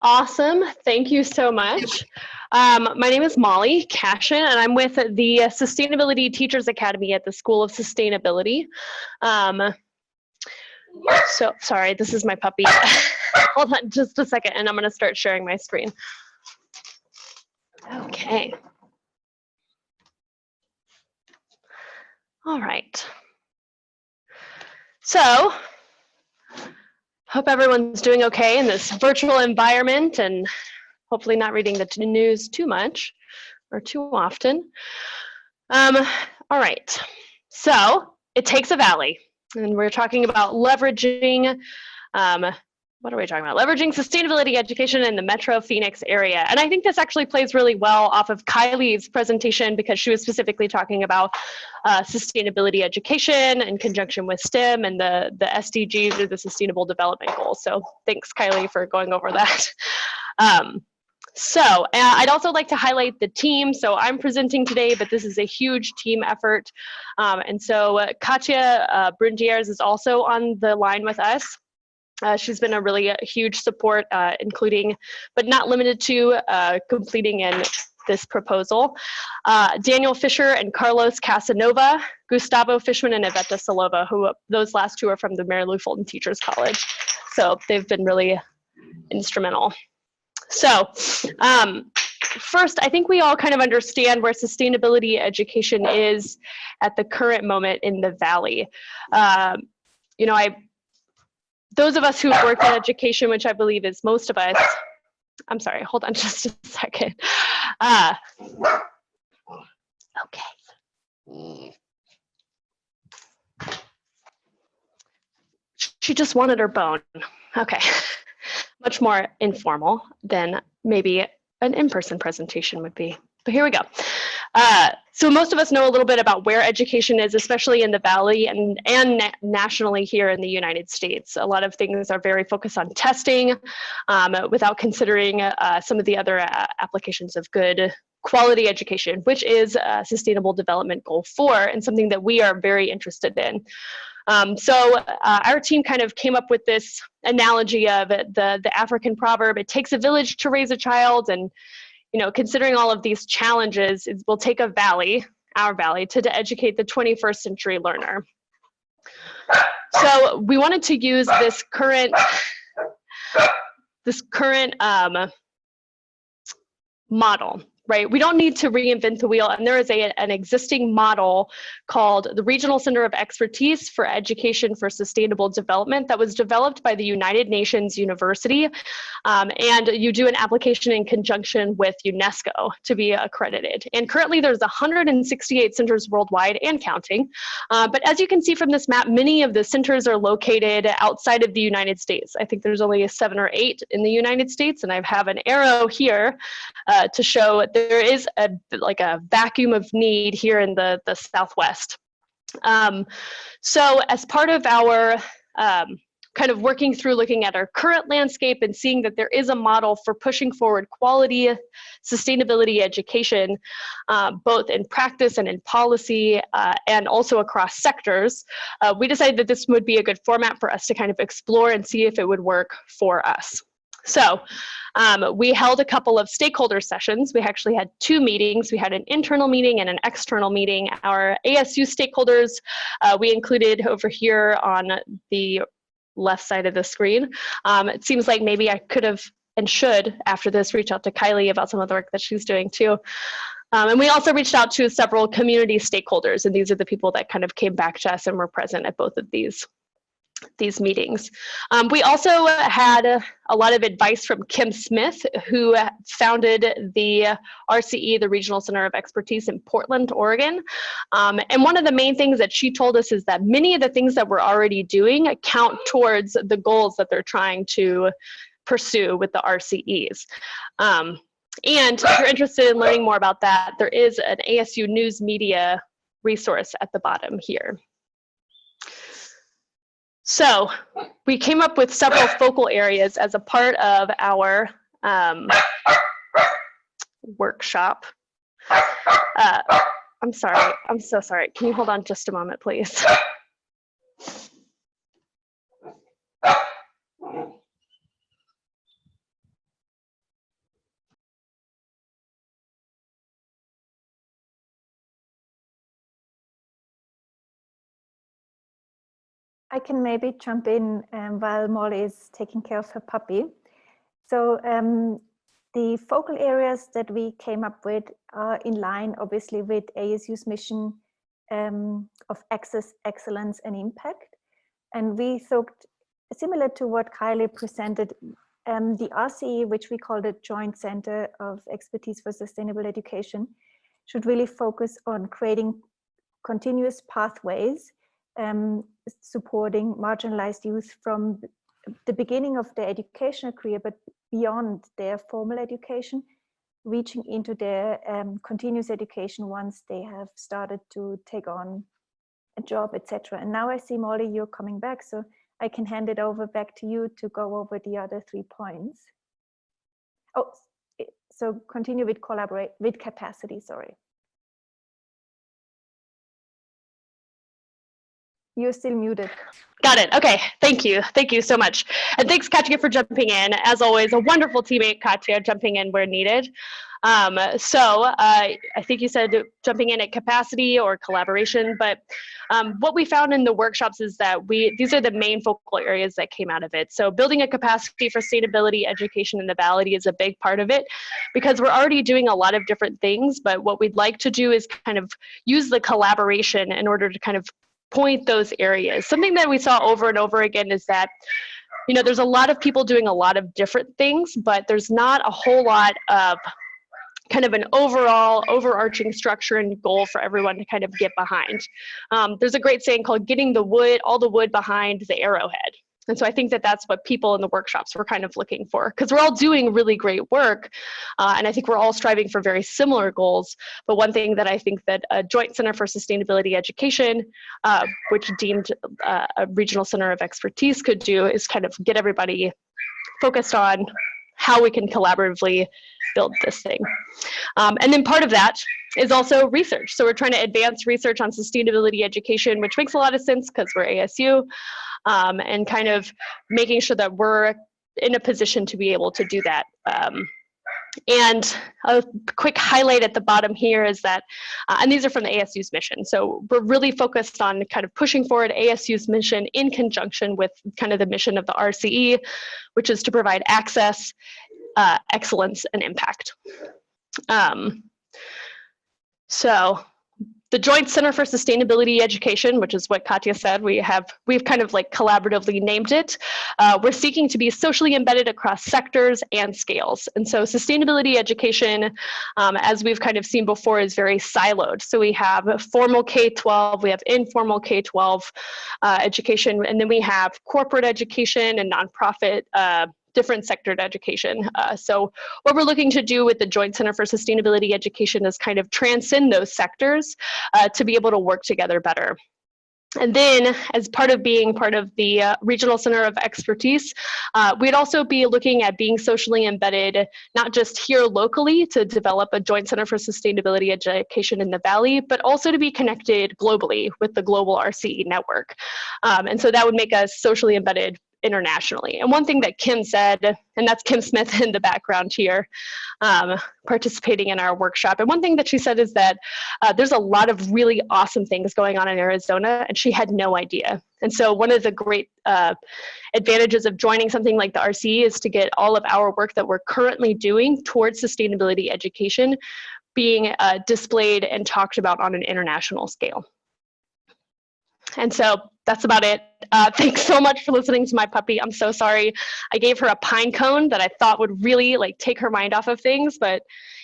Awesome. Thank you so much. My name is Molly Cashion, and I'm with the Sustainability Teachers Academy at the School of Sustainability. So sorry, this is my puppy. Hold on just a second, and I'm going to start sharing my screen. Okay. All right. So, hope everyone's doing okay in this virtual environment and hopefully not reading the news too much or too often. All right. So, it takes a valley, and we're talking about leveraging what are we talking about? Leveraging sustainability education in the Metro Phoenix area. And I think this actually plays really well off of Kylie's presentation because she was specifically talking about sustainability education in conjunction with STEM and the SDGs, or the Sustainable Development Goals. So thanks, Kylie, for going over that. So I'd also like to highlight the team. So I'm presenting today, but this is a huge team effort. And so Katja Brundiers is also on the line with us. She's been a really huge support, including, but not limited to, completing in this proposal. Daniel Fisher and Carlos Casanova, Gustavo Fishman and Iveta Salova, who those last two are from the Mary Lou Fulton Teachers College. So they've been really instrumental. So first, I think we all kind of understand where sustainability education is at the current moment in the Valley. You know, those of us who've worked in education, which I believe is most of us, I'm sorry, hold on just a second. Okay. She just wanted her bone. Okay. Much more informal than maybe an in-person presentation would be. But here we go. So most of us know a little bit about where education is, especially in the Valley and nationally here in the United States. A lot of things are very focused on testing without considering some of the other applications of good quality education, which is Sustainable Development Goal 4 and something that we are very interested in. So our team kind of came up with this analogy of the African proverb, it takes a village to raise a child, and you know, considering all of these challenges, it will take a valley, our valley, to educate the 21st century learner. So we wanted to use this current model. Right, we don't need to reinvent the wheel, and there is an existing model called the Regional Center of Expertise for Education for Sustainable Development that was developed by the United Nations University, and you do an application in conjunction with UNESCO to be accredited. And currently there's 168 centers worldwide and counting, but as you can see from this map, many of the centers are located outside of the United States. I think there's only 7 or 8 in the United States, and I have an arrow here to show there is a vacuum of need here in the Southwest. So as part of our kind of working through looking at our current landscape and seeing that there is a model for pushing forward quality sustainability education, both in practice and in policy, and also across sectors, we decided that this would be a good format for us to kind of explore and see if it would work for us. So we held a couple of stakeholder sessions. We actually had 2 meetings. We had an internal meeting and an external meeting. Our ASU stakeholders, we included over here on the left side of the screen. It seems like maybe I could have and should, after this, reach out to Kylie about some of the work that she's doing too. And we also reached out to several community stakeholders, and these are the people that kind of came back to us and were present at both of these meetings. We also had a lot of advice from Kim Smith, who founded the RCE, the Regional Center of Expertise in Portland, Oregon. And one of the main things that she told us is that many of the things that we're already doing count towards the goals that they're trying to pursue with the RCEs. And if you're interested in learning more about that, there is an ASU News Media resource at the bottom here. So we came up with several focal areas as a part of our workshop. I'm sorry, I'm so sorry. Can you hold on just a moment, please? I can maybe jump in while Molly is taking care of her puppy. So the focal areas that we came up with are in line, obviously, with ASU's mission of access, excellence, and impact. And we thought, similar to what Kylie presented, the RCE, which we call the Joint Center of Expertise for Sustainable Education, should really focus on creating continuous pathways, supporting marginalized youth from the beginning of their educational career, but beyond their formal education, reaching into their continuous education once they have started to take on a job, etc. And now I see, Molly, you're coming back, so I can hand it over back to you to go over the other 3 points. Oh, so continue with collaborate, with capacity, sorry. You're still muted. Got it. Okay. Thank you. Thank you so much. And thanks, Katja, for jumping in. As always, a wonderful teammate, Katja, jumping in where needed. I think you said jumping in at capacity or collaboration, but what we found in the workshops is that these are the main focal areas that came out of it. So building a capacity for sustainability education in the Valley is a big part of it, because we're already doing a lot of different things, but what we'd like to do is kind of use the collaboration in order to kind of point those areas. Something that we saw over and over again is that, you know, there's a lot of people doing a lot of different things, but there's not a whole lot of kind of an overall overarching structure and goal for everyone to kind of get behind. There's a great saying called getting all the wood behind the arrowhead. And so I think that that's what people in the workshops were kind of looking for, because we're all doing really great work. And I think we're all striving for very similar goals. But one thing that I think that a Joint Center for Sustainability Education, which deemed a regional center of expertise could do, is kind of get everybody focused on how we can collaboratively build this thing. And then part of that is also research. So we're trying to advance research on sustainability education, which makes a lot of sense because we're ASU, and kind of making sure that we're in a position to be able to do that. And a quick highlight at the bottom here is that, and these are from the ASU's mission. So we're really focused on kind of pushing forward ASU's mission in conjunction with kind of the mission of the RCE, which is to provide access, excellence, and impact. So the Joint Center for Sustainability Education, which is what Katja said, we've kind of like collaboratively named it. We're seeking to be socially embedded across sectors and scales. And so sustainability education, as we've kind of seen before, is very siloed. So we have formal K-12, we have informal K-12 education, and then we have corporate education and nonprofit different sectored education. So what we're looking to do with the Joint Center for Sustainability Education is kind of transcend those sectors to be able to work together better. And then, as part of being part of the Regional Center of Expertise, we'd also be looking at being socially embedded, not just here locally to develop a Joint Center for Sustainability Education in the Valley, but also to be connected globally with the global RCE network. And so that would make us socially embedded internationally. And one thing that Kim said, and that's Kim Smith in the background here, participating in our workshop. And one thing that she said is that there's a lot of really awesome things going on in Arizona, and she had no idea. And so one of the great advantages of joining something like the RCE is to get all of our work that we're currently doing towards sustainability education being displayed and talked about on an international scale. And so that's about it. Thanks so much for listening to my puppy. I'm so sorry. I gave her a pine cone that I thought would really like take her mind off of things, but